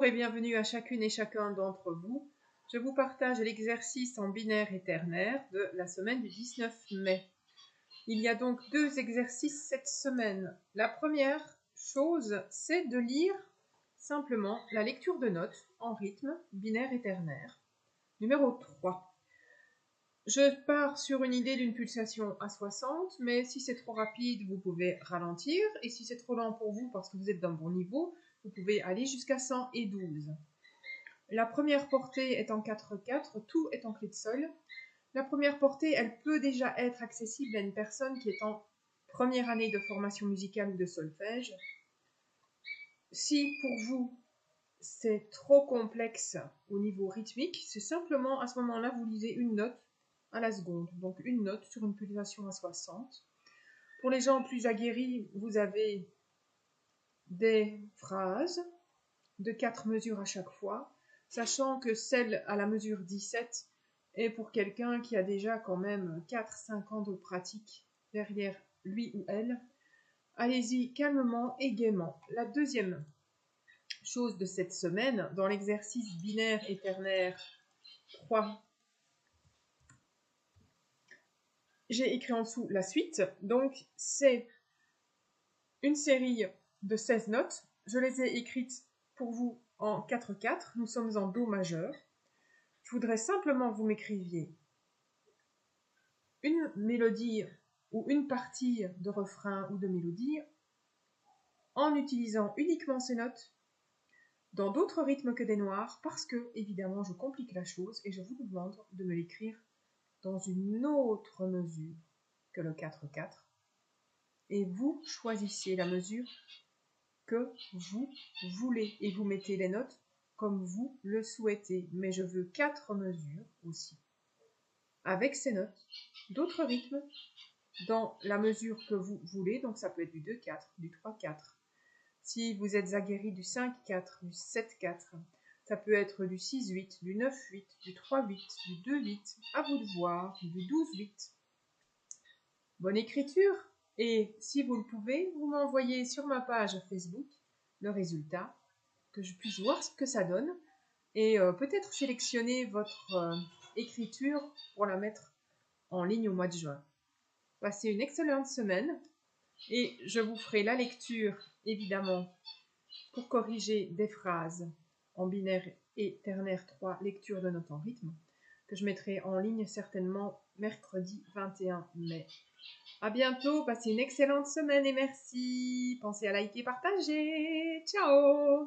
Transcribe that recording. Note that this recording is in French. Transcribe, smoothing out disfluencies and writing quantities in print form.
et bienvenue à chacune et chacun d'entre vous. Je vous partage l'exercice en binaire et ternaire de la semaine du 19 mai. Il y a donc 2 exercices cette semaine. La première chose, c'est de lire simplement la lecture de notes en rythme binaire et ternaire. Numéro 3. Je pars sur une idée d'une pulsation à 60, mais si c'est trop rapide, vous pouvez ralentir. Et si c'est trop lent pour vous parce que vous êtes d'un bon niveau, vous pouvez aller jusqu'à 112. La première portée est en 4/4, tout est en clé de sol. La première portée, elle peut déjà être accessible à une personne qui est en première année de formation musicale ou de solfège. Si pour vous, c'est trop complexe au niveau rythmique, c'est simplement à ce moment-là, vous lisez une note à la seconde, donc une note sur une pulsation à 60. Pour les gens plus aguerris, vous avez des phrases de 4 mesures à chaque fois, sachant que celle à la mesure 17 est pour quelqu'un qui a déjà quand même 4-5 ans de pratique derrière lui ou elle. Allez-y calmement et gaiement. La deuxième chose de cette semaine, dans l'exercice binaire et ternaire 3, j'ai écrit en dessous la suite. Donc, c'est une série de 16 notes. Je les ai écrites pour vous en 4/4. Nous sommes en Do majeur. Je voudrais simplement que vous m'écriviez une mélodie ou une partie de refrain ou de mélodie en utilisant uniquement ces notes dans d'autres rythmes que des noirs parce que, évidemment, je complique la chose et je vous demande de me l'écrire dans une autre mesure que le 4/4. Et vous choisissez la mesure que vous voulez et vous mettez les notes comme vous le souhaitez. Mais je veux 4 mesures aussi. Avec ces notes, d'autres rythmes dans la mesure que vous voulez. Donc ça peut être du 2/4, du 3/4. Si vous êtes aguerri du 5/4, du 7/4, ça peut être du 6/8, du 9/8, du 3/8, du 2/8, à vous de voir, du 12/8. Bonne écriture! Et si vous le pouvez, vous m'envoyez sur ma page Facebook le résultat, que je puisse voir ce que ça donne et peut-être sélectionner votre écriture pour la mettre en ligne au mois de juin. Passez une excellente semaine et je vous ferai la lecture, évidemment, pour corriger des phrases en binaire et ternaire 3, lecture de notes en rythme, que je mettrai en ligne certainement mercredi 21 mai. À bientôt, passez une excellente semaine et merci. Pensez à liker, partager. Ciao!